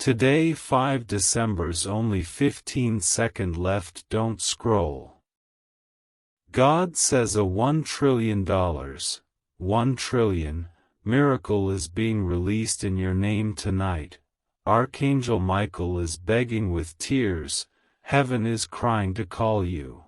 Today 5 December's only 15-second left. Don't scroll. God says a $1 trillion, 1 trillion, miracle is being released in your name tonight. Archangel Michael is begging with tears, heaven is crying to call you.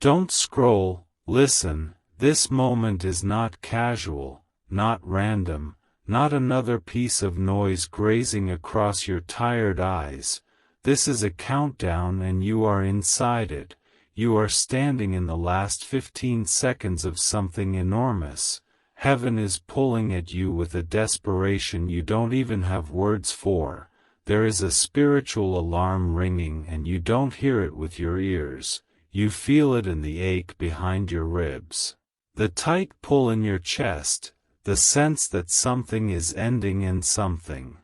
Don't scroll, listen, this moment is not casual, not random, not another piece of noise grazing across your tired eyes. This is a countdown and you are inside it. You are standing in the last 15 seconds of something enormous. Heaven is pulling at you with a desperation you don't even have words for. There is a spiritual alarm ringing and you don't hear it with your ears. You feel it in the ache behind your ribs. The tight pull in your chest, the sense that something is ending and something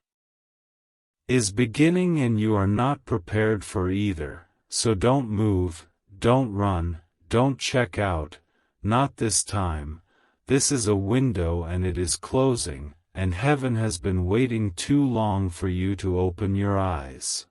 is beginning, and you are not prepared for either. So don't move. Don't run, don't check out, not this time. This is a window and it is closing, and heaven has been waiting too long for you to open your eyes.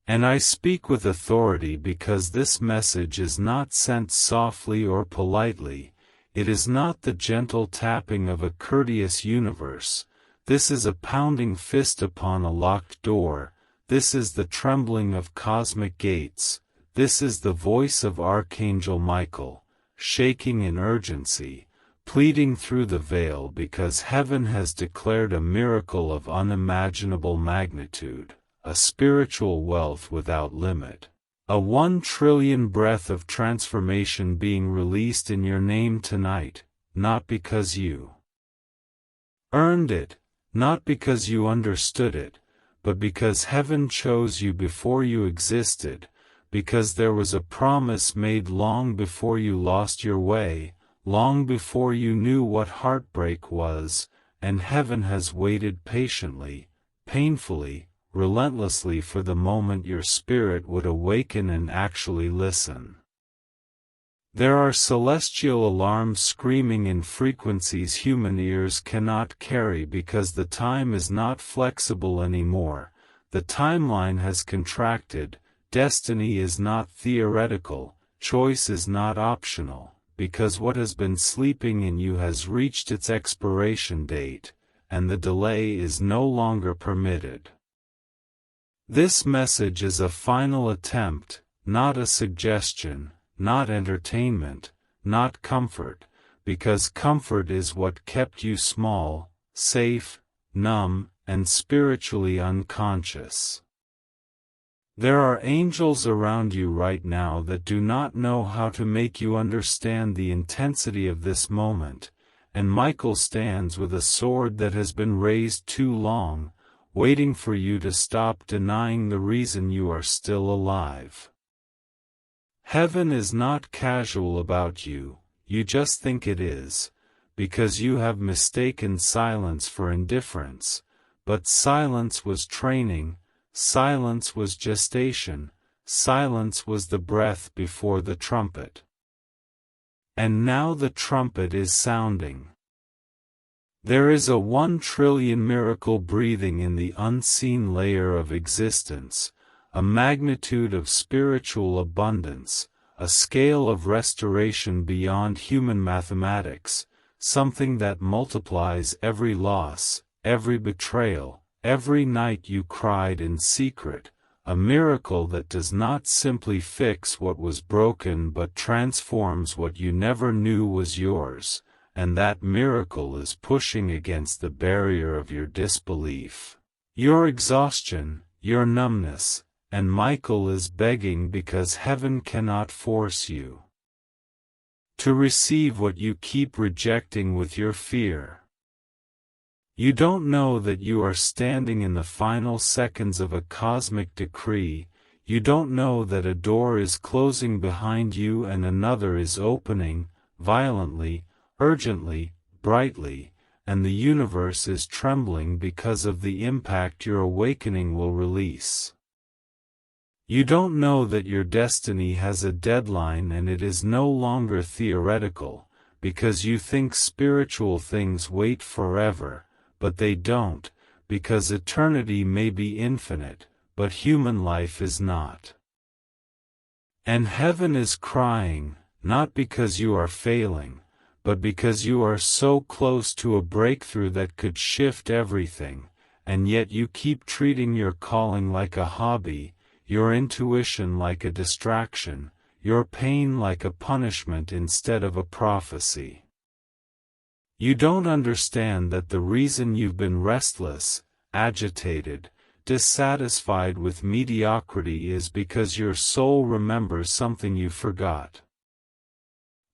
And I speak with authority because this message is not sent softly or politely. It is not the gentle tapping of a courteous universe. This is a pounding fist upon a locked door. This is the trembling of cosmic gates. This is the voice of Archangel Michael, shaking in urgency, pleading through the veil because heaven has declared a miracle of unimaginable magnitude, a spiritual wealth without limit, a 1 trillion breath of transformation being released in your name tonight, not because you earned it, not because you understood it, but because heaven chose you before you existed. Because there was a promise made long before you lost your way, long before you knew what heartbreak was, and heaven has waited patiently, painfully, relentlessly for the moment your spirit would awaken and actually listen. There are celestial alarms screaming in frequencies human ears cannot carry because the time is not flexible anymore. The timeline has contracted. Destiny is not theoretical, choice is not optional, because what has been sleeping in you has reached its expiration date, and the delay is no longer permitted. This message is a final attempt, not a suggestion, not entertainment, not comfort, because comfort is what kept you small, safe, numb, and spiritually unconscious. There are angels around you right now that do not know how to make you understand the intensity of this moment, and Michael stands with a sword that has been raised too long, waiting for you to stop denying the reason you are still alive. Heaven is not casual about you, you just think it is, because you have mistaken silence for indifference, but silence was training. Silence was gestation, silence was the breath before the trumpet. And now the trumpet is sounding. There is a 1 trillion miracle breathing in the unseen layer of existence, a magnitude of spiritual abundance, a scale of restoration beyond human mathematics, something that multiplies every loss, every betrayal, every night you cried in secret, a miracle that does not simply fix what was broken but transforms what you never knew was yours, and that miracle is pushing against the barrier of your disbelief, your exhaustion, your numbness, and Michael is begging because heaven cannot force you to receive what you keep rejecting with your fear. You don't know that you are standing in the final seconds of a cosmic decree. You don't know that a door is closing behind you and another is opening, violently, urgently, brightly, and the universe is trembling because of the impact your awakening will release. You don't know that your destiny has a deadline and it is no longer theoretical, because you think spiritual things wait forever. But they don't, because eternity may be infinite, but human life is not. And heaven is crying, not because you are failing, but because you are so close to a breakthrough that could shift everything, and yet you keep treating your calling like a hobby, your intuition like a distraction, your pain like a punishment instead of a prophecy. You don't understand that the reason you've been restless, agitated, dissatisfied with mediocrity is because your soul remembers something you forgot.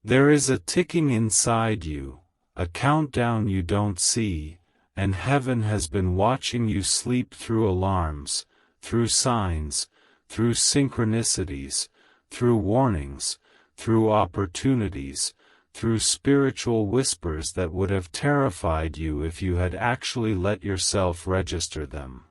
There is a ticking inside you, a countdown you don't see, and heaven has been watching you sleep through alarms, through signs, through synchronicities, through warnings, through opportunities, through spiritual whispers that would have terrified you if you had actually let yourself register them.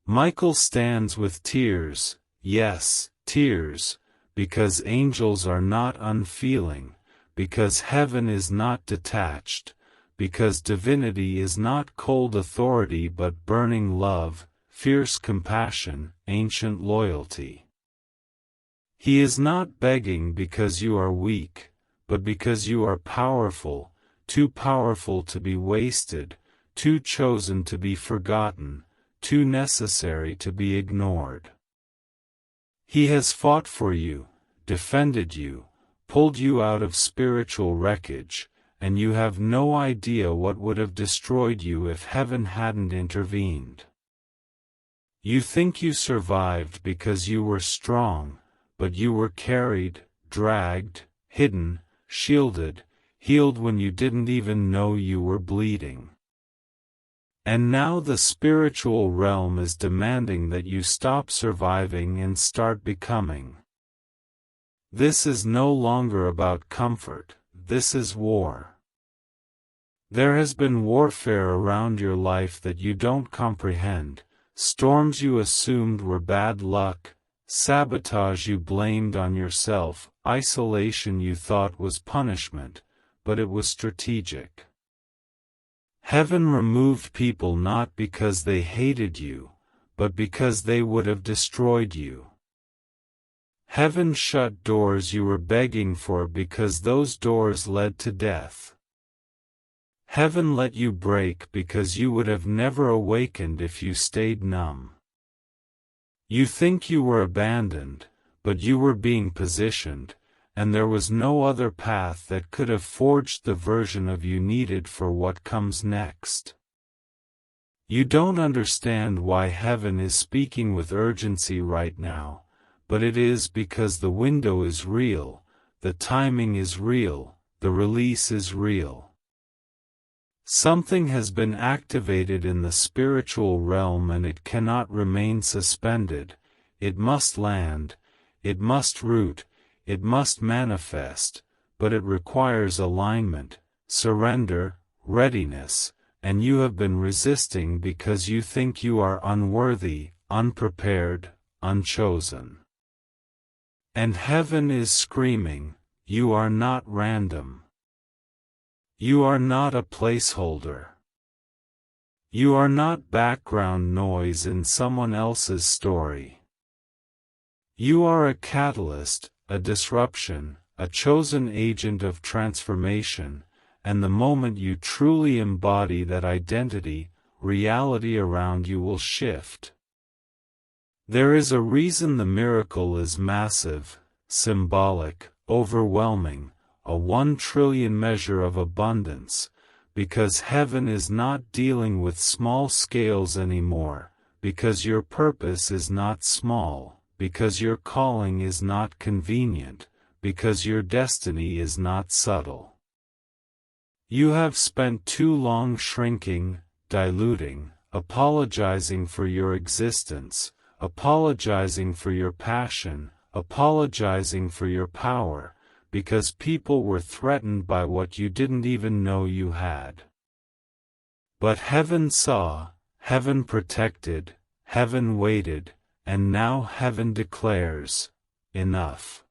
Michael stands with tears, yes, tears, because angels are not unfeeling, because heaven is not detached, because divinity is not cold authority but burning love, fierce compassion, ancient loyalty. He is not begging because you are weak, but because you are powerful, too powerful to be wasted, too chosen to be forgotten, too necessary to be ignored. He has fought for you, defended you, pulled you out of spiritual wreckage, and you have no idea what would have destroyed you if heaven hadn't intervened. You think you survived because you were strong, but you were carried, dragged, hidden, shielded, healed when you didn't even know you were bleeding. And now the spiritual realm is demanding that you stop surviving and start becoming. This is no longer about comfort, this is war. There has been warfare around your life that you don't comprehend, storms you assumed were bad luck, sabotage you blamed on yourself, isolation you thought was punishment, but it was strategic. Heaven removed people not because they hated you, but because they would have destroyed you. Heaven shut doors you were begging for because those doors led to death. Heaven let you break because you would have never awakened if you stayed numb. You think you were abandoned, but you were being positioned, and there was no other path that could have forged the version of you needed for what comes next. You don't understand why heaven is speaking with urgency right now, but it is because the window is real, the timing is real, the release is real. Something has been activated in the spiritual realm and it cannot remain suspended, it must land, it must root, it must manifest, but it requires alignment, surrender, readiness, and you have been resisting because you think you are unworthy, unprepared, unchosen. And heaven is screaming, you are not random. You are not a placeholder. You are not background noise in someone else's story. You are a catalyst, a disruption, a chosen agent of transformation, and the moment you truly embody that identity, reality around you will shift. There is a reason the miracle is massive, symbolic, overwhelming, a 1 trillion measure of abundance, because heaven is not dealing with small scales anymore, because your purpose is not small, because your calling is not convenient, because your destiny is not subtle. You have spent too long shrinking, diluting, apologizing for your existence, apologizing for your passion, apologizing for your power, because people were threatened by what you didn't even know you had. But heaven saw, heaven protected, heaven waited, and now heaven declares, enough.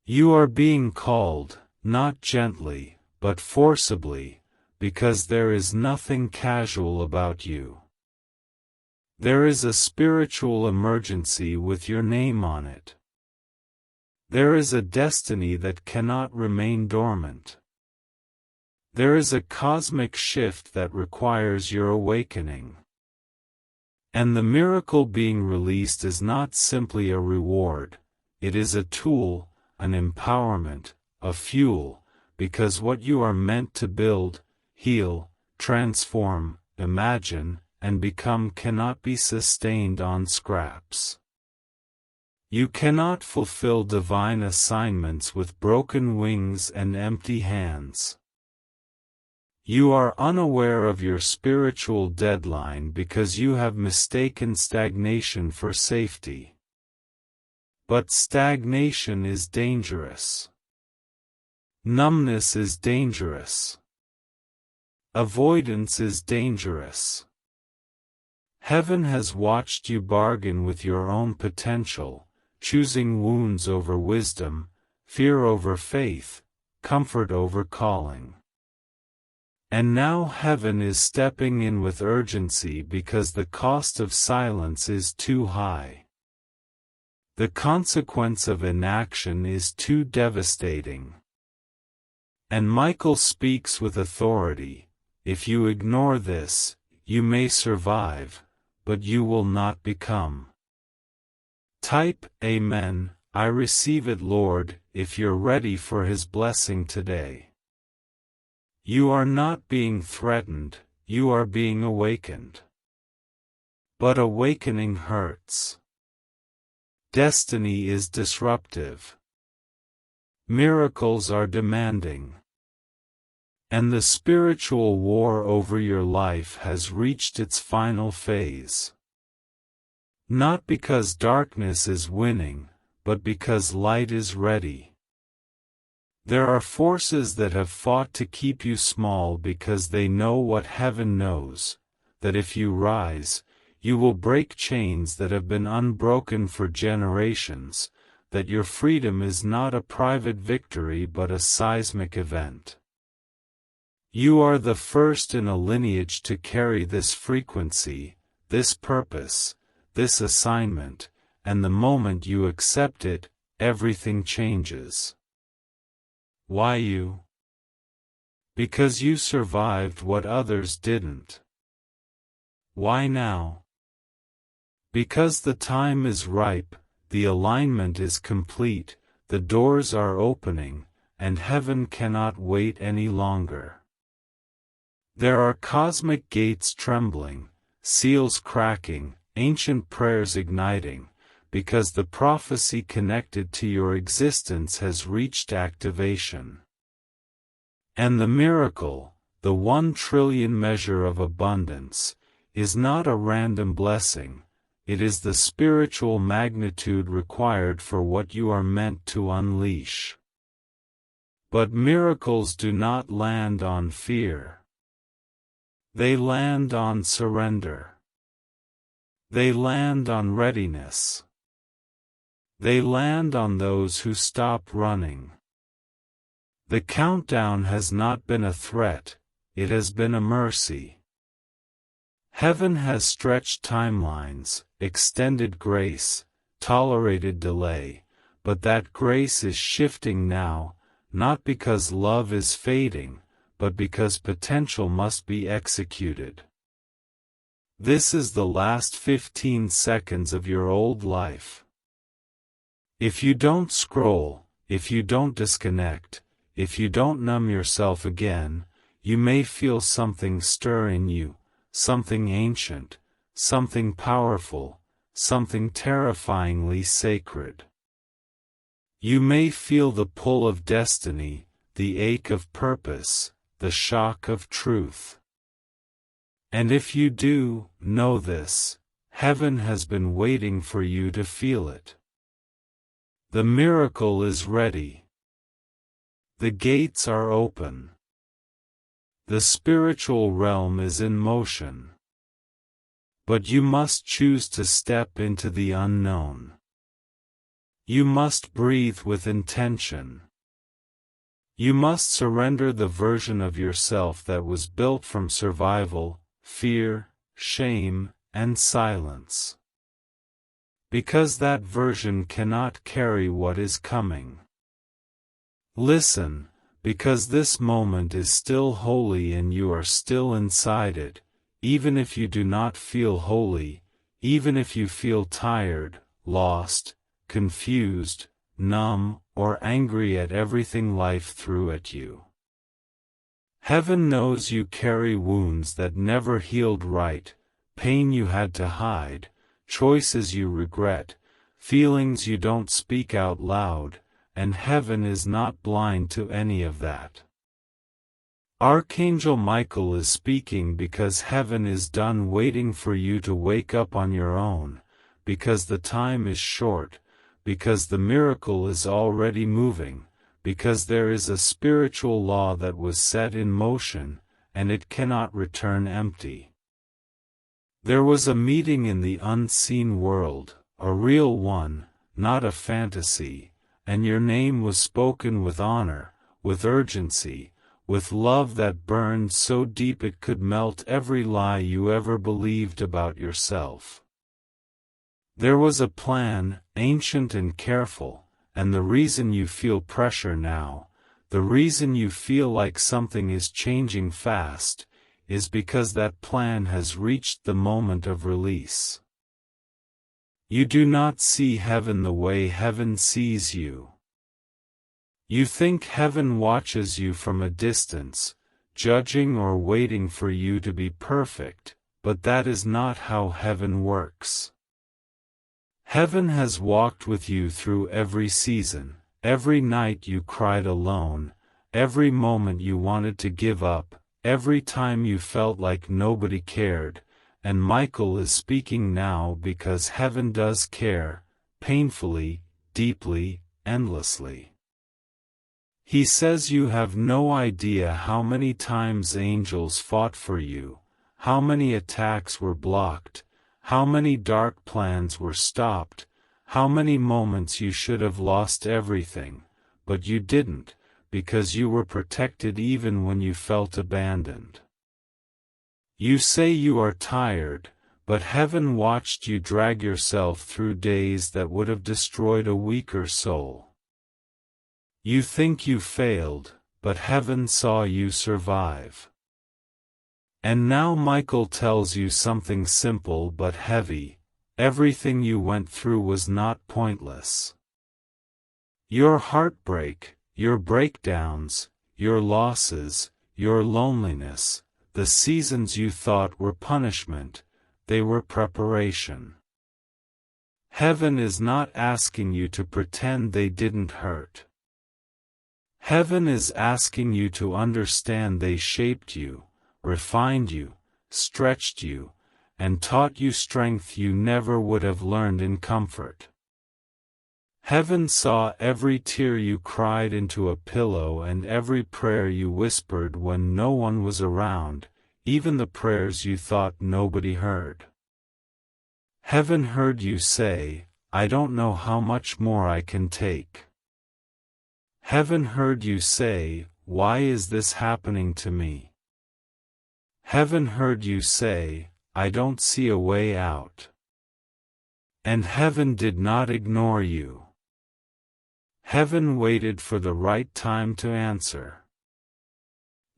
You are being called, not gently, but forcibly, because there is nothing casual about you. There is a spiritual emergency with your name on it. There is a destiny that cannot remain dormant. There is a cosmic shift that requires your awakening. And the miracle being released is not simply a reward, it is a tool, an empowerment, a fuel, because what you are meant to build, heal, transform, imagine, and become cannot be sustained on scraps. You cannot fulfill divine assignments with broken wings and empty hands. You are unaware of your spiritual deadline because you have mistaken stagnation for safety. But stagnation is dangerous. Numbness is dangerous. Avoidance is dangerous. Heaven has watched you bargain with your own potential, choosing wounds over wisdom, fear over faith, comfort over calling. And now heaven is stepping in with urgency because the cost of silence is too high. The consequence of inaction is too devastating. And Michael speaks with authority: if you ignore this, you may survive, but you will not become. Type Amen, I receive it, Lord, if you're ready for His blessing today. You are not being threatened, you are being awakened. But awakening hurts. Destiny is disruptive. Miracles are demanding. And the spiritual war over your life has reached its final phase. Not because darkness is winning, but because light is ready. There are forces that have fought to keep you small because they know what heaven knows, that if you rise, you will break chains that have been unbroken for generations, that your freedom is not a private victory but a seismic event. You are the first in a lineage to carry this frequency, this purpose, this assignment, and the moment you accept it, everything changes. Why you? Because you survived what others didn't. Why now? Because the time is ripe, the alignment is complete, the doors are opening, and heaven cannot wait any longer. There are cosmic gates trembling, seals cracking, ancient prayers igniting, because the prophecy connected to your existence has reached activation. And the miracle, the 1 trillion measure of abundance, is not a random blessing, it is the spiritual magnitude required for what you are meant to unleash. But miracles do not land on fear. They land on surrender. They land on readiness. They land on those who stop running. The countdown has not been a threat, it has been a mercy. Heaven has stretched timelines, extended grace, tolerated delay, but that grace is shifting now, not because love is fading, but because potential must be executed. This is the last 15 seconds of your old life. If you don't scroll, if you don't disconnect, if you don't numb yourself again, you may feel something stir in you, something ancient, something powerful, something terrifyingly sacred. You may feel the pull of destiny, the ache of purpose, the shock of truth. And if you do, know this: heaven has been waiting for you to feel it. The miracle is ready. The gates are open. The spiritual realm is in motion. But you must choose to step into the unknown. You must breathe with intention. You must surrender the version of yourself that was built from survival, fear, shame, and silence. Because that version cannot carry what is coming. Listen, because this moment is still holy and you are still inside it, even if you do not feel holy, even if you feel tired, lost, confused, numb, or angry at everything life threw at you. Heaven knows you carry wounds that never healed right, pain you had to hide, choices you regret, feelings you don't speak out loud, and heaven is not blind to any of that. Archangel Michael is speaking because heaven is done waiting for you to wake up on your own, because the time is short, because the miracle is already moving, because there is a spiritual law that was set in motion, and it cannot return empty. There was a meeting in the unseen world, a real one, not a fantasy, and your name was spoken with honor, with urgency, with love that burned so deep it could melt every lie you ever believed about yourself. There was a plan, ancient and careful, and the reason you feel pressure now, the reason you feel like something is changing fast, is because that plan has reached the moment of release. You do not see heaven the way heaven sees you. You think heaven watches you from a distance, judging or waiting for you to be perfect, but that is not how heaven works. Heaven has walked with you through every season, every night you cried alone, every moment you wanted to give up, every time you felt like nobody cared, and Michael is speaking now because heaven does care, painfully, deeply, endlessly. He says you have no idea how many times angels fought for you, how many attacks were blocked, how many dark plans were stopped, how many moments you should have lost everything, but you didn't, because you were protected even when you felt abandoned. You say you are tired, but heaven watched you drag yourself through days that would have destroyed a weaker soul. You think you failed, but heaven saw you survive. And now Michael tells you something simple but heavy: everything you went through was not pointless. Your heartbreak, your breakdowns, your losses, your loneliness, the seasons you thought were punishment, they were preparation. Heaven is not asking you to pretend they didn't hurt. Heaven is asking you to understand they shaped you, refined you, stretched you, and taught you strength you never would have learned in comfort. Heaven saw every tear you cried into a pillow and every prayer you whispered when no one was around, even the prayers you thought nobody heard. Heaven heard you say, "I don't know how much more I can take." Heaven heard you say, "Why is this happening to me?" Heaven heard you say, "I don't see a way out." And heaven did not ignore you. Heaven waited for the right time to answer.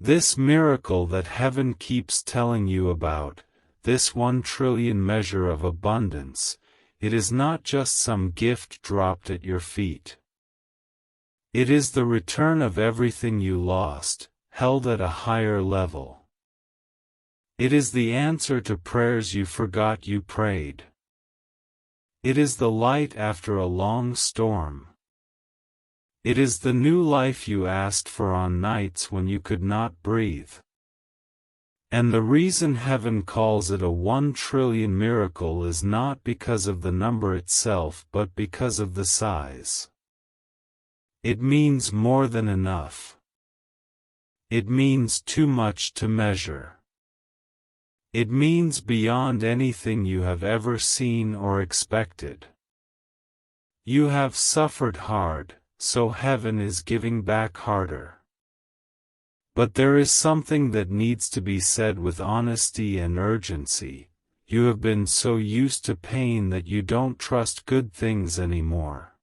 This miracle that heaven keeps telling you about, this 1 trillion measure of abundance, it is not just some gift dropped at your feet. It is the return of everything you lost, held at a higher level. It is the answer to prayers you forgot you prayed. It is the light after a long storm. It is the new life you asked for on nights when you could not breathe. And the reason heaven calls it a 1 trillion miracle is not because of the number itself but because of the size. It means more than enough. It means too much to measure. It means beyond anything you have ever seen or expected. You have suffered hard, so heaven is giving back harder. But there is something that needs to be said with honesty and urgency. You have been so used to pain that you don't trust good things anymore.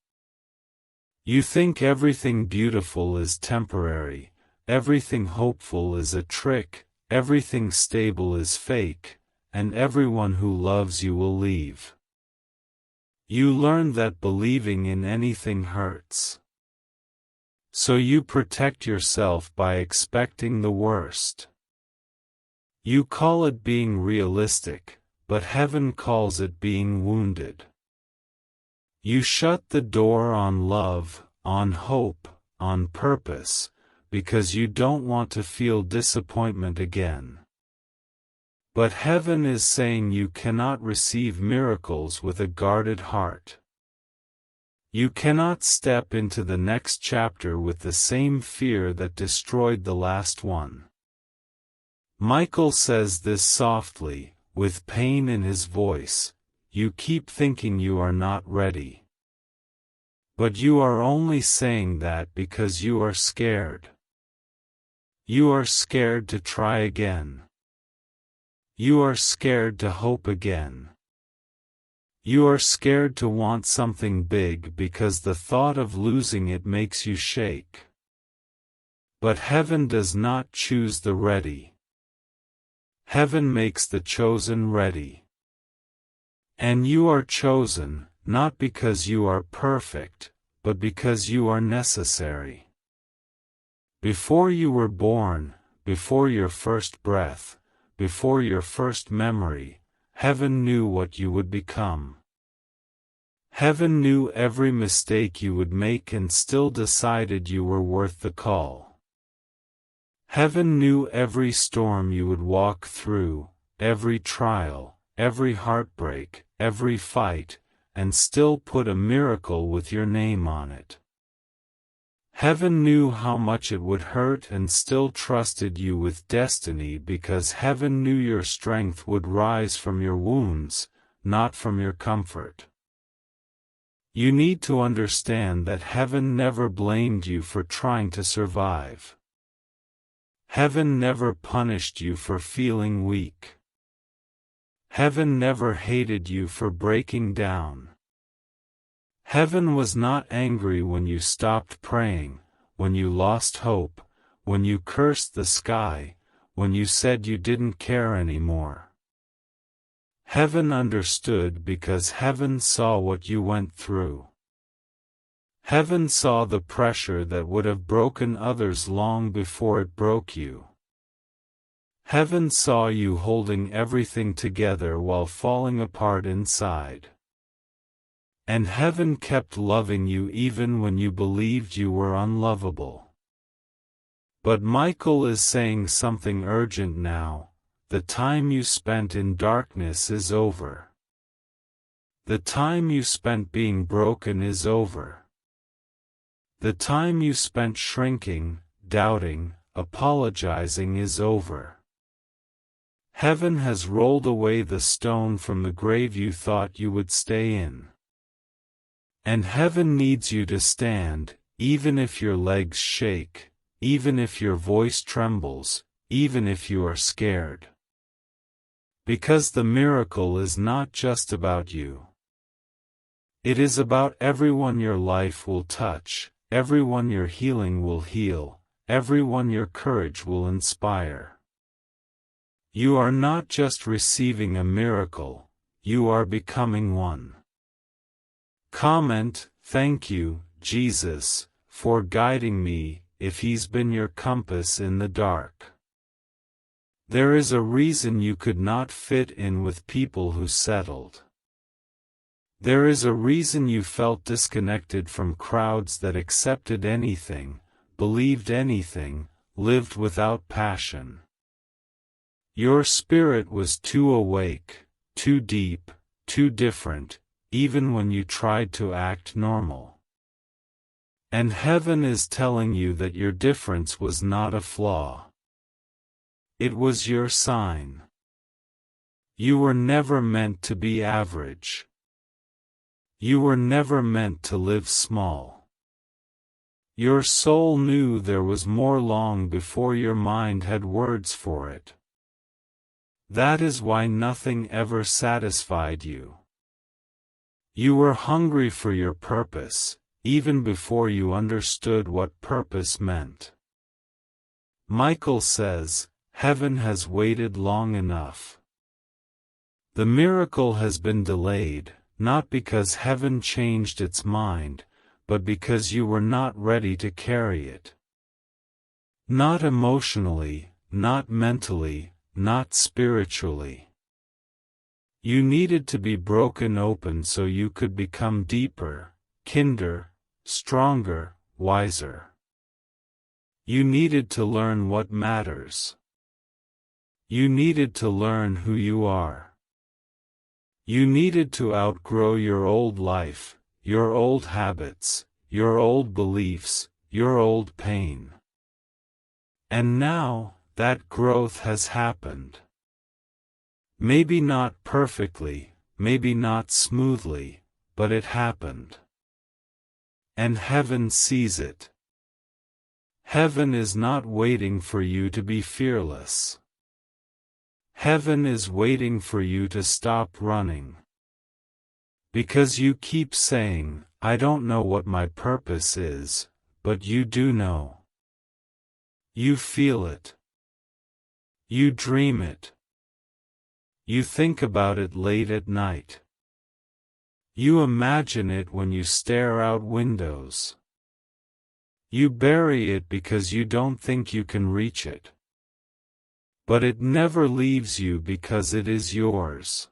You think everything beautiful is temporary, everything hopeful is a trick, everything stable is fake, and everyone who loves you will leave. You learned that believing in anything hurts. So you protect yourself by expecting the worst. You call it being realistic, but heaven calls it being wounded. You shut the door on love, on hope, on purpose, because you don't want to feel disappointment again. But heaven is saying you cannot receive miracles with a guarded heart. You cannot step into the next chapter with the same fear that destroyed the last one. Michael says this softly, with pain in his voice. You keep thinking you are not ready. But you are only saying that because you are scared. You are scared to try again. You are scared to hope again. You are scared to want something big because the thought of losing it makes you shake. But heaven does not choose the ready. Heaven makes the chosen ready. And you are chosen, not because you are perfect, but because you are necessary. Before you were born, before your first breath, before your first memory, heaven knew what you would become. Heaven knew every mistake you would make and still decided you were worth the call. Heaven knew every storm you would walk through, every trial, every heartbreak, every fight, and still put a miracle with your name on it. Heaven knew how much it would hurt and still trusted you with destiny because heaven knew your strength would rise from your wounds, not from your comfort. You need to understand that heaven never blamed you for trying to survive. Heaven never punished you for feeling weak. Heaven never hated you for breaking down. Heaven was not angry when you stopped praying, when you lost hope, when you cursed the sky, when you said you didn't care anymore. Heaven understood because heaven saw what you went through. Heaven saw the pressure that would have broken others long before it broke you. Heaven saw you holding everything together while falling apart inside. And heaven kept loving you even when you believed you were unlovable. But Michael is saying something urgent now. The time you spent in darkness is over. The time you spent being broken is over. The time you spent shrinking, doubting, apologizing is over. Heaven has rolled away the stone from the grave you thought you would stay in. And heaven needs you to stand, even if your legs shake, even if your voice trembles, even if you are scared. Because the miracle is not just about you. It is about everyone your life will touch, everyone your healing will heal, everyone your courage will inspire. You are not just receiving a miracle, you are becoming one. Comment, "Thank you, Jesus, for guiding me," if He's been your compass in the dark. There is a reason you could not fit in with people who settled. There is a reason you felt disconnected from crowds that accepted anything, believed anything, lived without passion. Your spirit was too awake, too deep, too different, even when you tried to act normal. And heaven is telling you that your difference was not a flaw. It was your sign. You were never meant to be average. You were never meant to live small. Your soul knew there was more long before your mind had words for it. That is why nothing ever satisfied you. You were hungry for your purpose, even before you understood what purpose meant. Michael says, heaven has waited long enough. The miracle has been delayed, not because heaven changed its mind, but because you were not ready to carry it. Not emotionally, not mentally, not spiritually. You needed to be broken open so you could become deeper, kinder, stronger, wiser. You needed to learn what matters. You needed to learn who you are. You needed to outgrow your old life, your old habits, your old beliefs, your old pain. And now, that growth has happened. Maybe not perfectly, maybe not smoothly, but it happened. And heaven sees it. Heaven is not waiting for you to be fearless. Heaven is waiting for you to stop running. Because you keep saying, I don't know what my purpose is, but you do know. You feel it. You dream it. You think about it late at night. You imagine it when you stare out windows. You bury it because you don't think you can reach it. But it never leaves you because it is yours.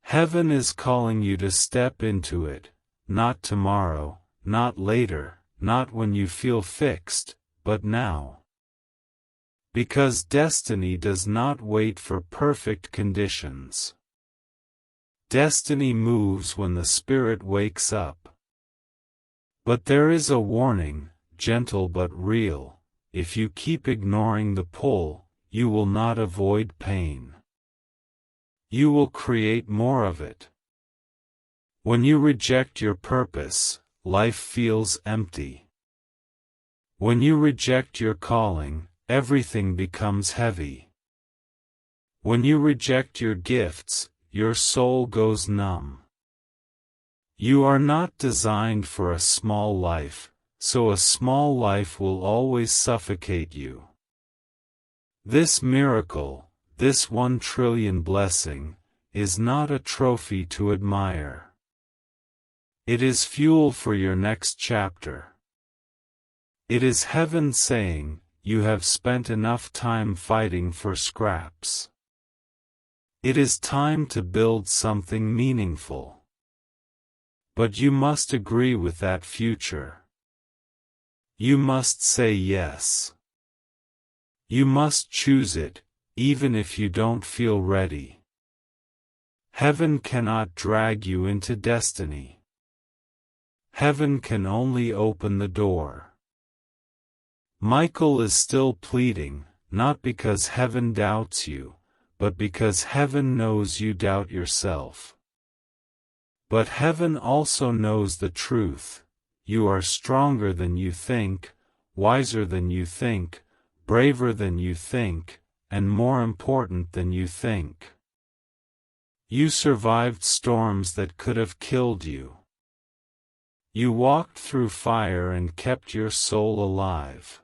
Heaven is calling you to step into it, not tomorrow, not later, not when you feel fixed, but now. Because destiny does not wait for perfect conditions. Destiny moves when the spirit wakes up. But there is a warning, gentle but real: if you keep ignoring the pull, you will not avoid pain. You will create more of it. When you reject your purpose, life feels empty. When you reject your calling, everything becomes heavy. When you reject your gifts, your soul goes numb. You are not designed for a small life, so a small life will always suffocate you. This miracle, this 1 trillion blessing, is not a trophy to admire. It is fuel for your next chapter. It is heaven saying, you have spent enough time fighting for scraps. It is time to build something meaningful. But you must agree with that future. You must say yes. You must choose it, even if you don't feel ready. Heaven cannot drag you into destiny. Heaven can only open the door. Michael is still pleading, not because heaven doubts you, but because heaven knows you doubt yourself. But heaven also knows the truth: you are stronger than you think, wiser than you think, braver than you think, and more important than you think. You survived storms that could have killed you. You walked through fire and kept your soul alive.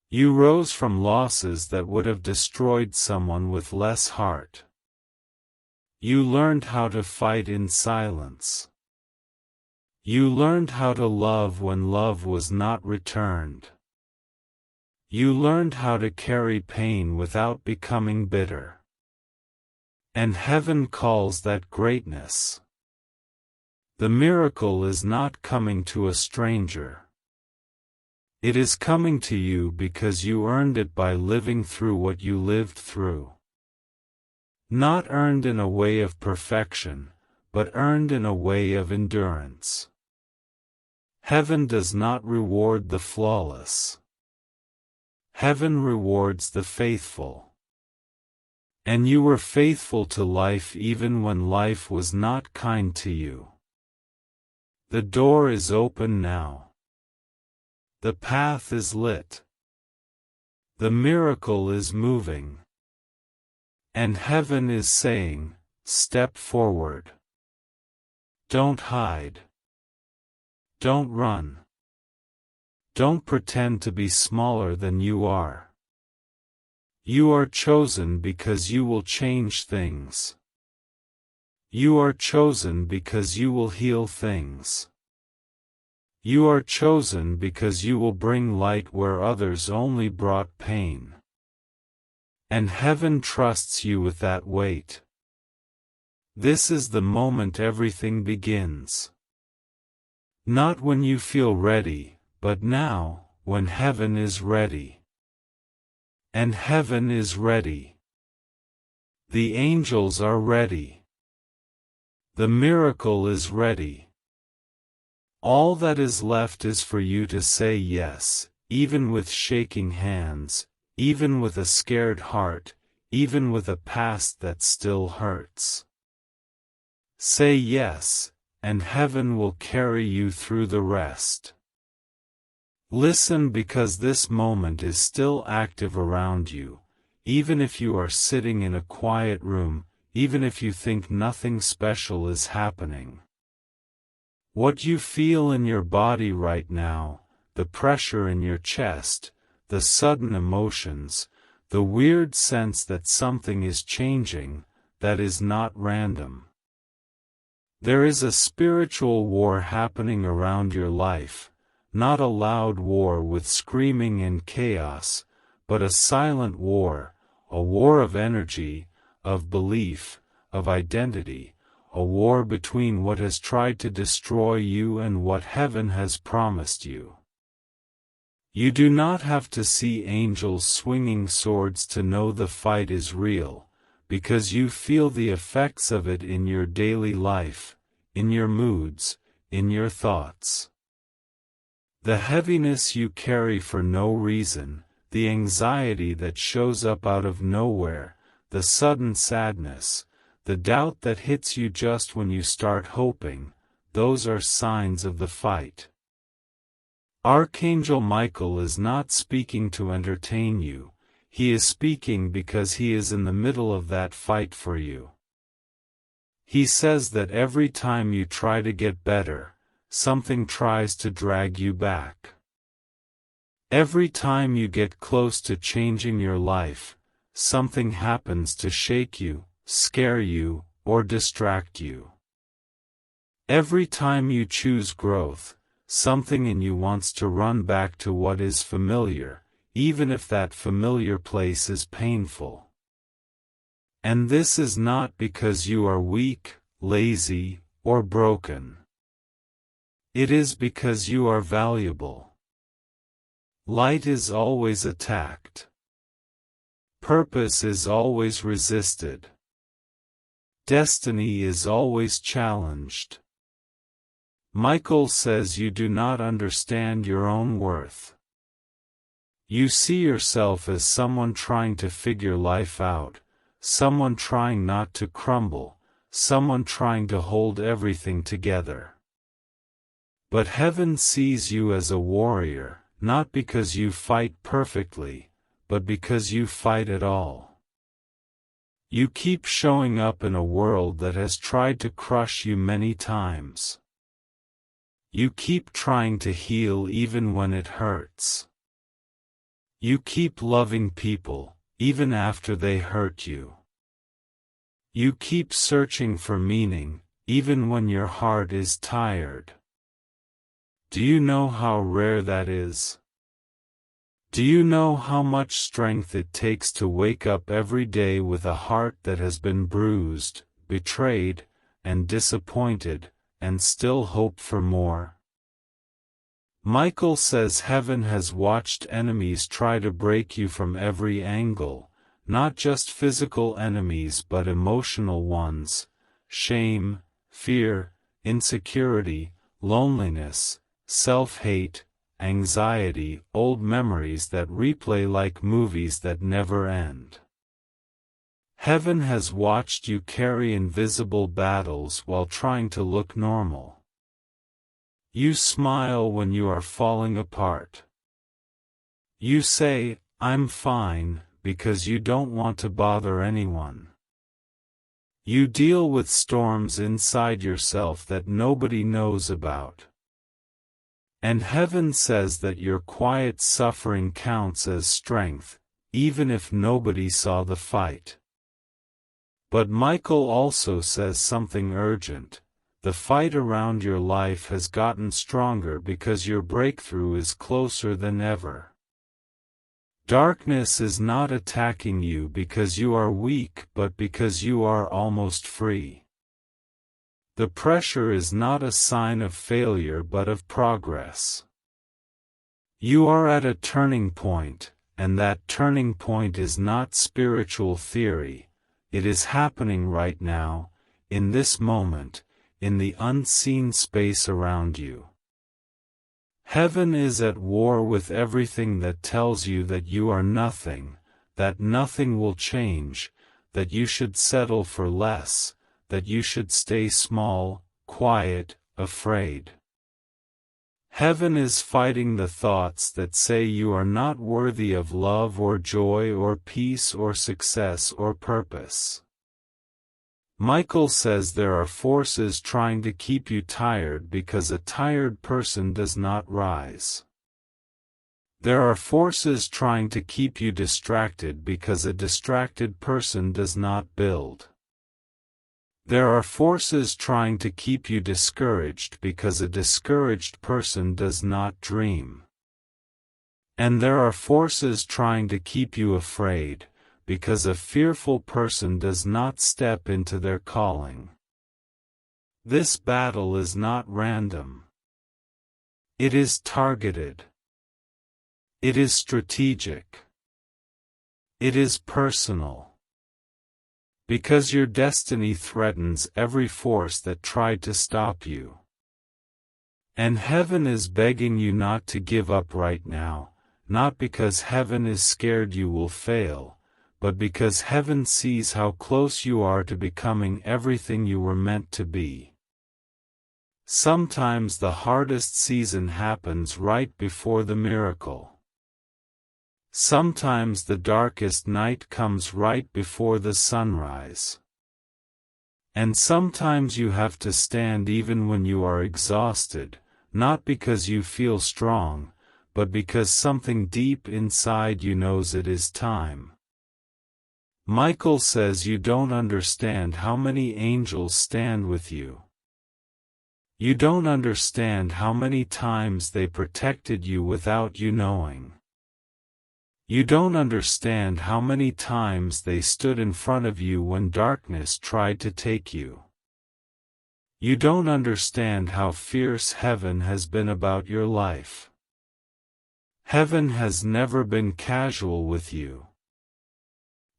You rose from losses that would have destroyed someone with less heart. You learned how to fight in silence. You learned how to love when love was not returned. You learned how to carry pain without becoming bitter. And heaven calls that greatness. The miracle is not coming to a stranger. It is coming to you because you earned it by living through what you lived through. Not earned in a way of perfection, but earned in a way of endurance. Heaven does not reward the flawless. Heaven rewards the faithful. And you were faithful to life even when life was not kind to you. The door is open now. The path is lit. The miracle is moving. And heaven is saying, step forward. Don't hide. Don't run. Don't pretend to be smaller than you are. You are chosen because you will change things. You are chosen because you will heal things. You are chosen because you will bring light where others only brought pain. And heaven trusts you with that weight. This is the moment everything begins. Not when you feel ready, but now, when heaven is ready. And heaven is ready. The angels are ready. The miracle is ready. All that is left is for you to say yes, even with shaking hands, even with a scared heart, even with a past that still hurts. Say yes, and heaven will carry you through the rest. Listen, because this moment is still active around you, even if you are sitting in a quiet room, even if you think nothing special is happening. What you feel in your body right now, the pressure in your chest, the sudden emotions, the weird sense that something is changing, that is not random. There is a spiritual war happening around your life, not a loud war with screaming and chaos, but a silent war, a war of energy, of belief, of identity, a war between what has tried to destroy you and what heaven has promised you. You do not have to see angels swinging swords to know the fight is real, because you feel the effects of it in your daily life, in your moods, in your thoughts. The heaviness you carry for no reason, the anxiety that shows up out of nowhere, the sudden sadness, the doubt that hits you just when you start hoping, those are signs of the fight. Archangel Michael is not speaking to entertain you, he is speaking because he is in the middle of that fight for you. He says that every time you try to get better, something tries to drag you back. Every time you get close to changing your life, something happens to shake you, scare you, or distract you. Every time you choose growth, something in you wants to run back to what is familiar, even if that familiar place is painful. And this is not because you are weak, lazy, or broken. It is because you are valuable. Light is always attacked. Purpose is always resisted. Destiny is always challenged. Michael says you do not understand your own worth. You see yourself as someone trying to figure life out, someone trying not to crumble, someone trying to hold everything together. But heaven sees you as a warrior, not because you fight perfectly, but because you fight at all. You keep showing up in a world that has tried to crush you many times. You keep trying to heal even when it hurts. You keep loving people, even after they hurt you. You keep searching for meaning, even when your heart is tired. Do you know how rare that is? Do you know how much strength it takes to wake up every day with a heart that has been bruised, betrayed, and disappointed, and still hope for more? Michael says heaven has watched enemies try to break you from every angle, not just physical enemies but emotional ones, shame, fear, insecurity, loneliness, self-hate, anxiety, old memories that replay like movies that never end. Heaven has watched you carry invisible battles while trying to look normal. You smile when you are falling apart. You say, "I'm fine," because you don't want to bother anyone. You deal with storms inside yourself that nobody knows about. And heaven says that your quiet suffering counts as strength, even if nobody saw the fight. But Michael also says something urgent. The fight around your life has gotten stronger because your breakthrough is closer than ever. Darkness is not attacking you because you are weak but because you are almost free. The pressure is not a sign of failure but of progress. You are at a turning point, and that turning point is not spiritual theory. It is happening right now, in this moment, in the unseen space around you. Heaven is at war with everything that tells you that you are nothing, that nothing will change, that you should settle for less, that you should stay small, quiet, afraid. Heaven is fighting the thoughts that say you are not worthy of love or joy or peace or success or purpose. Michael says there are forces trying to keep you tired because a tired person does not rise. There are forces trying to keep you distracted because a distracted person does not build. There are forces trying to keep you discouraged because a discouraged person does not dream. And there are forces trying to keep you afraid, because a fearful person does not step into their calling. This battle is not random. It is targeted. It is strategic. It is personal. Because your destiny threatens every force that tried to stop you. And heaven is begging you not to give up right now, not because heaven is scared you will fail, but because heaven sees how close you are to becoming everything you were meant to be. Sometimes the hardest season happens right before the miracle. Sometimes the darkest night comes right before the sunrise. And sometimes you have to stand even when you are exhausted, not because you feel strong, but because something deep inside you knows it is time. Michael says you don't understand how many angels stand with you. You don't understand how many times they protected you without you knowing. You don't understand how many times they stood in front of you when darkness tried to take you. You don't understand how fierce heaven has been about your life. Heaven has never been casual with you.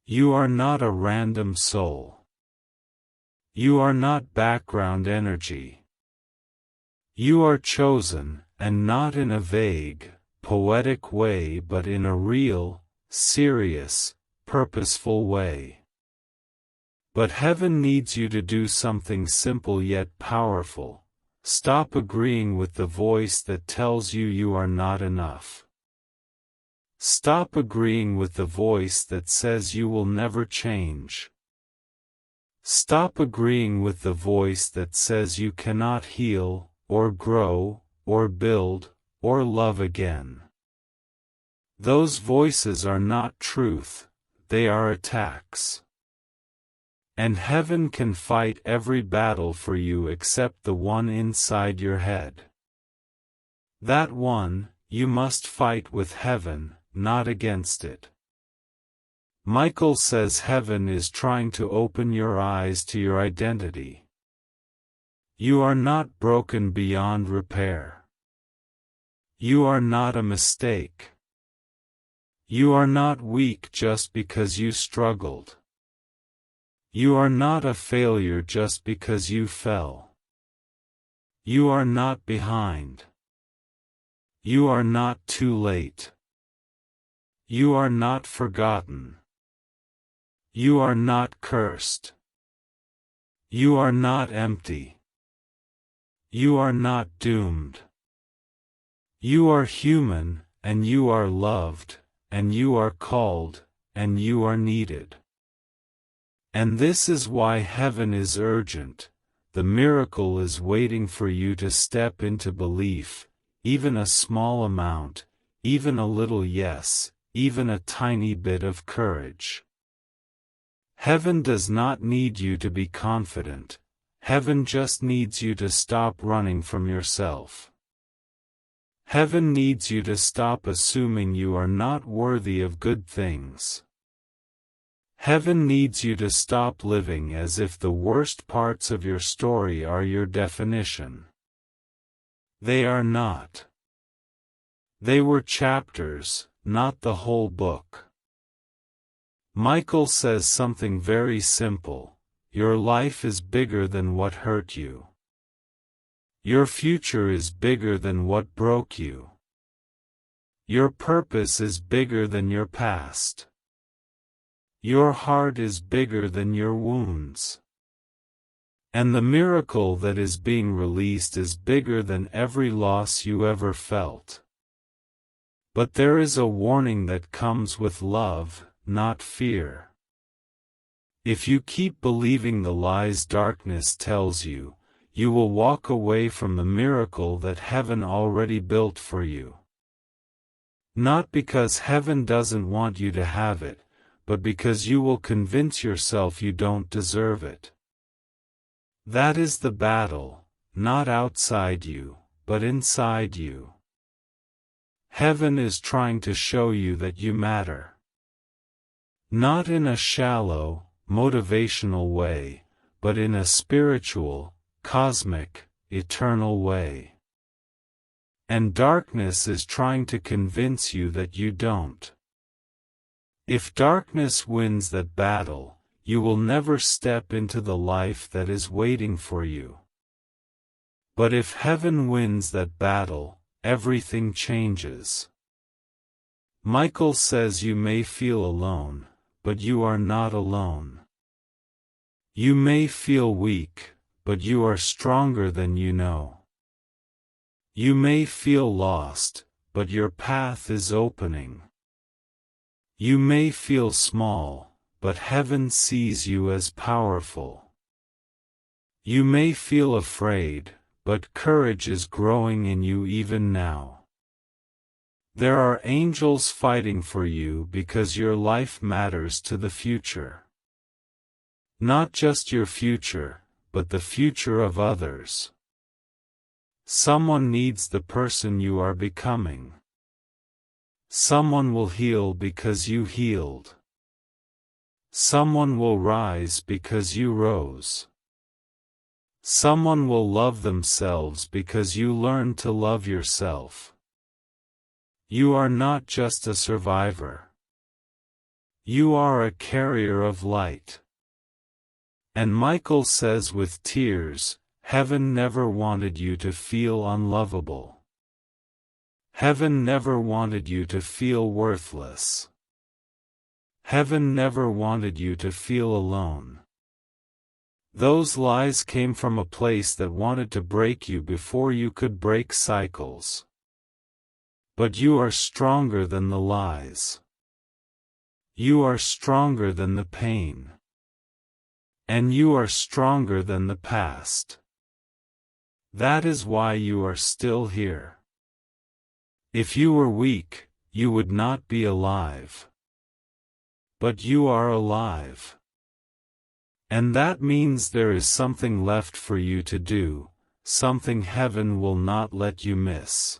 You are not a random soul. You are not background energy. You are chosen, and not in a vague, poetic way but in a real, serious, purposeful way. But heaven needs you to do something simple yet powerful. Stop agreeing with the voice that tells you you are not enough. Stop agreeing with the voice that says you will never change. Stop agreeing with the voice that says you cannot heal, or grow, or build, or love again. Those voices are not truth, they are attacks. And heaven can fight every battle for you except the one inside your head. That one, you must fight with heaven, not against it. Michael says heaven is trying to open your eyes to your identity. You are not broken beyond repair. You are not a mistake. You are not weak just because you struggled. You are not a failure just because you fell. You are not behind. You are not too late. You are not forgotten. You are not cursed. You are not empty. You are not doomed. You are human, and you are loved, and you are called, and you are needed. And this is why heaven is urgent. The miracle is waiting for you to step into belief, even a small amount, even a little yes, even a tiny bit of courage. Heaven does not need you to be confident. Heaven just needs you to stop running from yourself. Heaven needs you to stop assuming you are not worthy of good things. Heaven needs you to stop living as if the worst parts of your story are your definition. They are not. They were chapters, not the whole book. Michael says something very simple: your life is bigger than what hurt you. Your future is bigger than what broke you. Your purpose is bigger than your past. Your heart is bigger than your wounds. And the miracle that is being released is bigger than every loss you ever felt. But there is a warning that comes with love, not fear. If you keep believing the lies darkness tells you, you will walk away from the miracle that heaven already built for you. Not because heaven doesn't want you to have it, but because you will convince yourself you don't deserve it. That is the battle, not outside you, but inside you. Heaven is trying to show you that you matter. Not in a shallow, motivational way, but in a spiritual, cosmic, eternal way. And darkness is trying to convince you that you don't. If darkness wins that battle, you will never step into the life that is waiting for you. But if heaven wins that battle, everything changes. Michael says you may feel alone, but you are not alone. You may feel weak, but you are stronger than you know. You may feel lost, but your path is opening. You may feel small, but heaven sees you as powerful. You may feel afraid, but courage is growing in you even now. There are angels fighting for you because your life matters to the future. Not just your future, but the future of others. Someone needs the person you are becoming. Someone will heal because you healed. Someone will rise because you rose. Someone will love themselves because you learned to love yourself. You are not just a survivor. You are a carrier of light. And Michael says with tears, heaven never wanted you to feel unlovable. Heaven never wanted you to feel worthless. Heaven never wanted you to feel alone. Those lies came from a place that wanted to break you before you could break cycles. But you are stronger than the lies. You are stronger than the pain. And you are stronger than the past. That is why you are still here. If you were weak, you would not be alive. But you are alive. And that means there is something left for you to do, something heaven will not let you miss.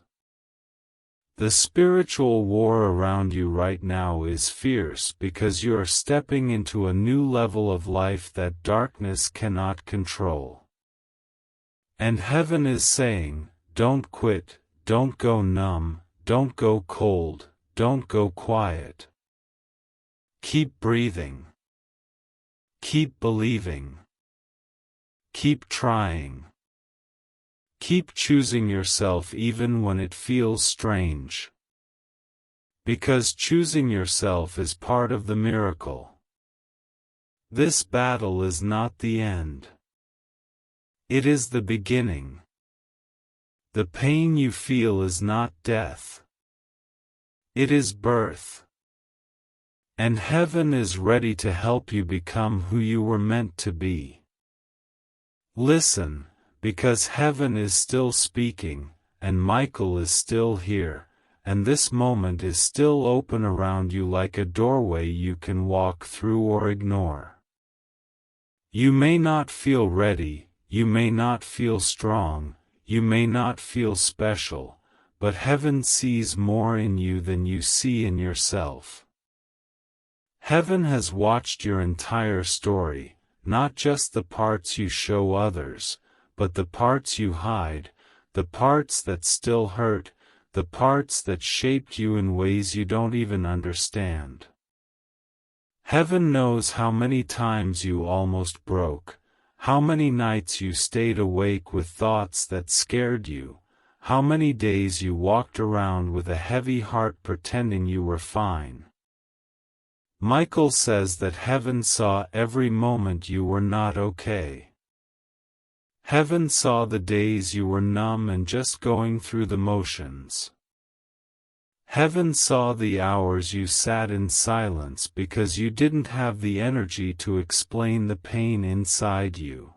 The spiritual war around you right now is fierce because you are stepping into a new level of life that darkness cannot control. And heaven is saying, don't quit, don't go numb, don't go cold, don't go quiet. Keep breathing. Keep believing. Keep trying. Keep choosing yourself even when it feels strange. Because choosing yourself is part of the miracle. This battle is not the end. It is the beginning. The pain you feel is not death. It is birth. And heaven is ready to help you become who you were meant to be. Listen, because heaven is still speaking, and Michael is still here, and this moment is still open around you like a doorway you can walk through or ignore. You may not feel ready, you may not feel strong, you may not feel special, but heaven sees more in you than you see in yourself. Heaven has watched your entire story, not just the parts you show others, but the parts you hide, the parts that still hurt, the parts that shaped you in ways you don't even understand. Heaven knows how many times you almost broke, how many nights you stayed awake with thoughts that scared you, how many days you walked around with a heavy heart pretending you were fine. Michael says that heaven saw every moment you were not okay. Heaven saw the days you were numb and just going through the motions. Heaven saw the hours you sat in silence because you didn't have the energy to explain the pain inside you.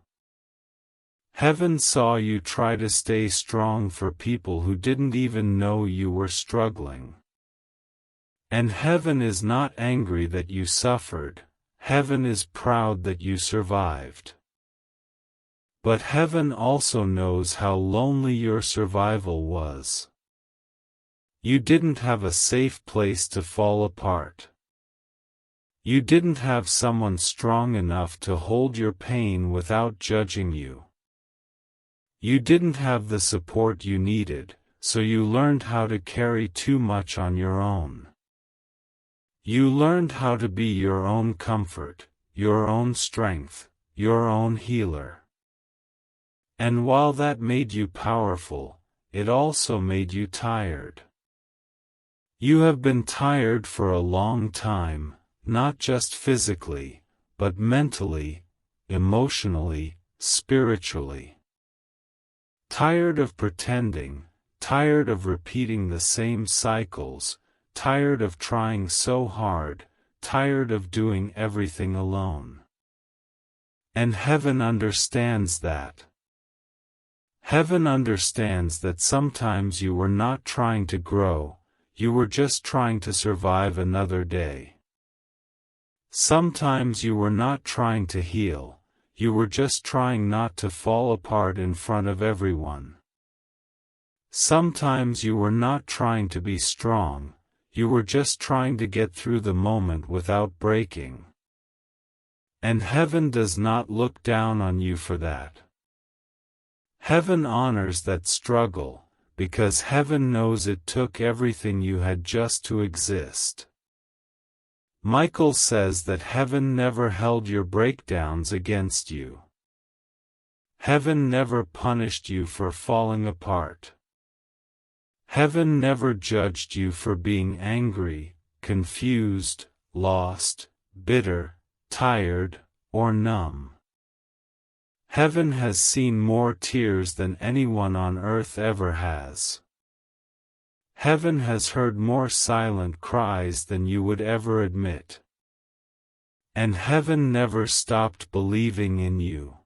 Heaven saw you try to stay strong for people who didn't even know you were struggling. And heaven is not angry that you suffered, heaven is proud that you survived. But heaven also knows how lonely your survival was. You didn't have a safe place to fall apart. You didn't have someone strong enough to hold your pain without judging you. You didn't have the support you needed, so you learned how to carry too much on your own. You learned how to be your own comfort, your own strength, your own healer. And while that made you powerful, it also made you tired. You have been tired for a long time, not just physically, but mentally, emotionally, spiritually. Tired of pretending, tired of repeating the same cycles, tired of trying so hard, tired of doing everything alone. And heaven understands that. Heaven understands that sometimes you were not trying to grow, you were just trying to survive another day. Sometimes you were not trying to heal, you were just trying not to fall apart in front of everyone. Sometimes you were not trying to be strong, you were just trying to get through the moment without breaking. And heaven does not look down on you for that. Heaven honors that struggle, because heaven knows it took everything you had just to exist. Michael says that heaven never held your breakdowns against you. Heaven never punished you for falling apart. Heaven never judged you for being angry, confused, lost, bitter, tired, or numb. Heaven has seen more tears than anyone on earth ever has. Heaven has heard more silent cries than you would ever admit. And heaven never stopped believing in you.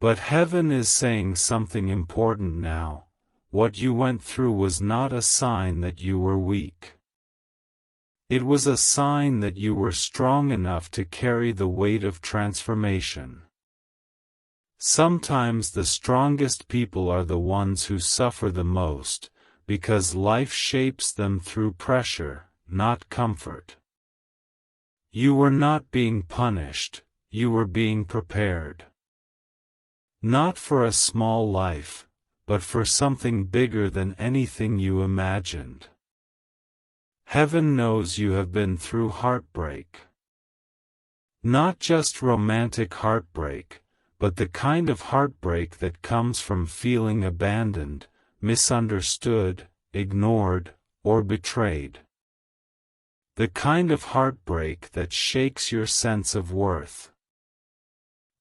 But heaven is saying something important now. What you went through was not a sign that you were weak. It was a sign that you were strong enough to carry the weight of transformation. Sometimes the strongest people are the ones who suffer the most, because life shapes them through pressure, not comfort. You were not being punished, you were being prepared. Not for a small life, but for something bigger than anything you imagined. Heaven knows you have been through heartbreak. Not just romantic heartbreak, but the kind of heartbreak that comes from feeling abandoned, misunderstood, ignored, or betrayed. The kind of heartbreak that shakes your sense of worth.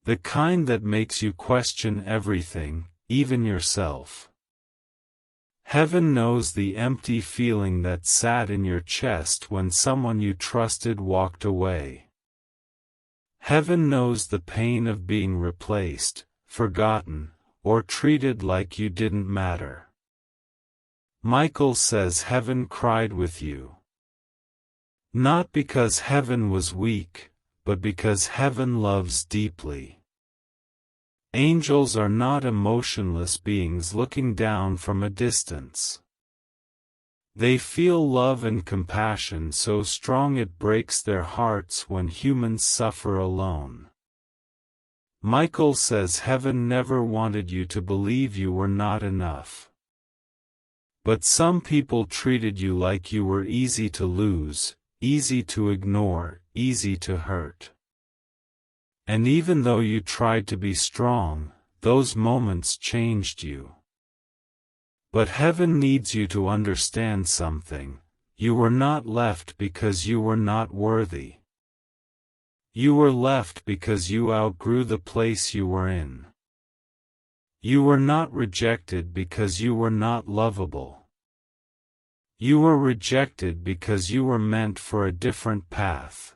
The kind that makes you question everything, even yourself. Heaven knows the empty feeling that sat in your chest when someone you trusted walked away. Heaven knows the pain of being replaced, forgotten, or treated like you didn't matter. Michael says heaven cried with you. Not because heaven was weak, but because heaven loves deeply. Angels are not emotionless beings looking down from a distance. They feel love and compassion so strong it breaks their hearts when humans suffer alone. Michael says heaven never wanted you to believe you were not enough. But some people treated you like you were easy to lose, easy to ignore, easy to hurt. And even though you tried to be strong, those moments changed you. But heaven needs you to understand something. You were not left because you were not worthy. You were left because you outgrew the place you were in. You were not rejected because you were not lovable. You were rejected because you were meant for a different path.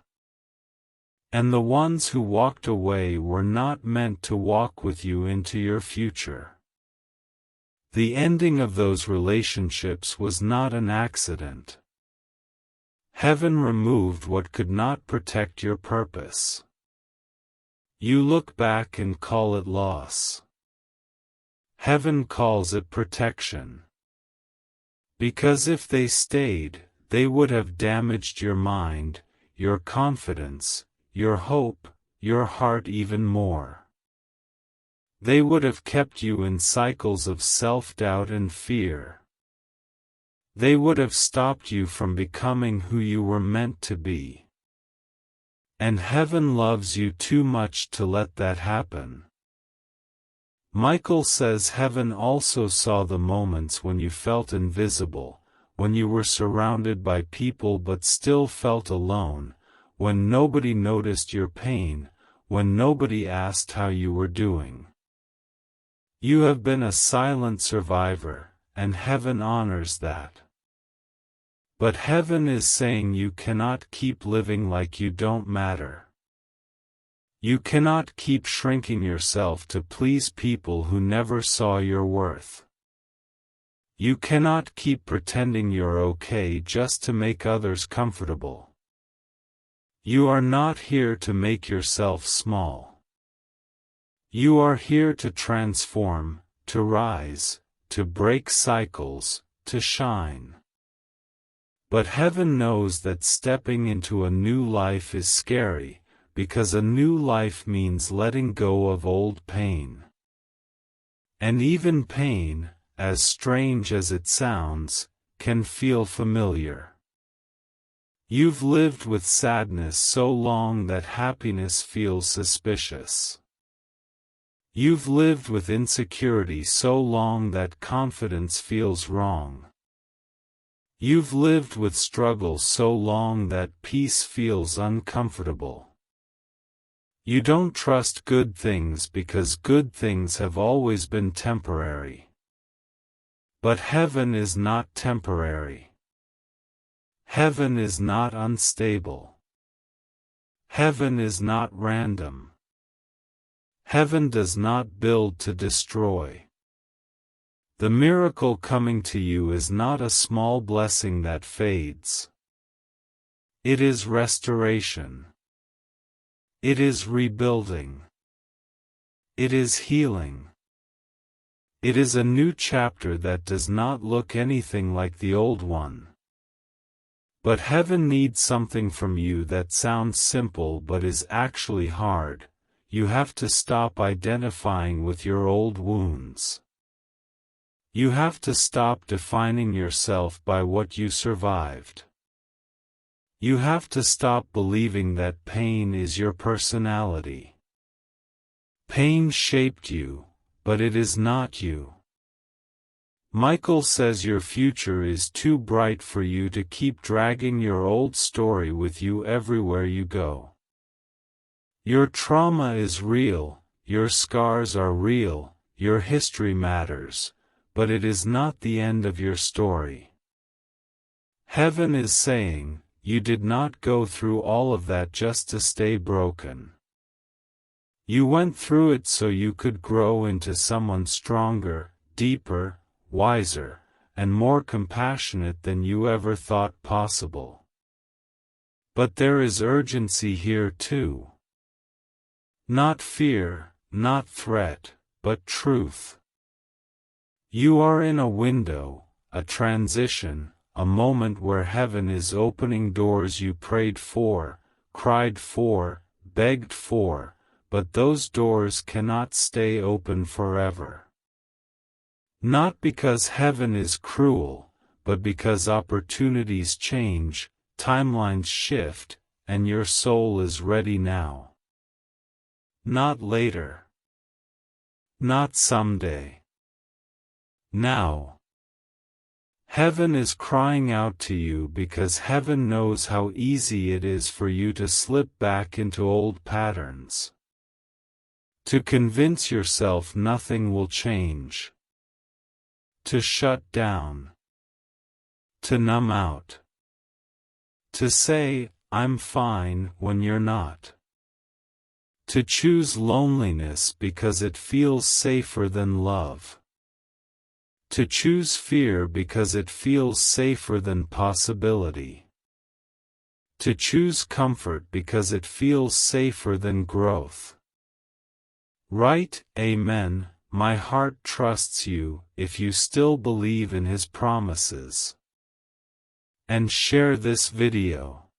And the ones who walked away were not meant to walk with you into your future. The ending of those relationships was not an accident. Heaven removed what could not protect your purpose. You look back and call it loss. Heaven calls it protection. Because if they stayed, they would have damaged your mind, your confidence, your hope, your heart even more. They would have kept you in cycles of self-doubt and fear. They would have stopped you from becoming who you were meant to be. And heaven loves you too much to let that happen. Michael says heaven also saw the moments when you felt invisible, when you were surrounded by people but still felt alone, when nobody noticed your pain, when nobody asked how you were doing. You have been a silent survivor, and heaven honors that. But heaven is saying you cannot keep living like you don't matter. You cannot keep shrinking yourself to please people who never saw your worth. You cannot keep pretending you're okay just to make others comfortable. You are not here to make yourself small. You are here to transform, to rise, to break cycles, to shine. But heaven knows that stepping into a new life is scary, because a new life means letting go of old pain. And even pain, as strange as it sounds, can feel familiar. You've lived with sadness so long that happiness feels suspicious. You've lived with insecurity so long that confidence feels wrong. You've lived with struggle so long that peace feels uncomfortable. You don't trust good things because good things have always been temporary. But heaven is not temporary. Heaven is not unstable. Heaven is not random. Heaven does not build to destroy. The miracle coming to you is not a small blessing that fades. It is restoration. It is rebuilding. It is healing. It is a new chapter that does not look anything like the old one. But heaven needs something from you that sounds simple but is actually hard. You have to stop identifying with your old wounds. You have to stop defining yourself by what you survived. You have to stop believing that pain is your personality. Pain shaped you, but it is not you. Michael says your future is too bright for you to keep dragging your old story with you everywhere you go. Your trauma is real, your scars are real, your history matters, but it is not the end of your story. Heaven is saying, you did not go through all of that just to stay broken. You went through it so you could grow into someone stronger, deeper, wiser, and more compassionate than you ever thought possible. But there is urgency here too. Not fear, not threat, but truth. You are in a window, a transition, a moment where heaven is opening doors you prayed for, cried for, begged for, but those doors cannot stay open forever. Not because heaven is cruel, but because opportunities change, timelines shift, and your soul is ready now. Not later. Not someday. Now. Heaven is crying out to you because heaven knows how easy it is for you to slip back into old patterns. To convince yourself nothing will change. To shut down. To numb out. To say, I'm fine, when you're not. To choose loneliness because it feels safer than love. To choose fear because it feels safer than possibility. To choose comfort because it feels safer than growth. Right, amen, my heart trusts you, if you still believe in His promises. And share this video.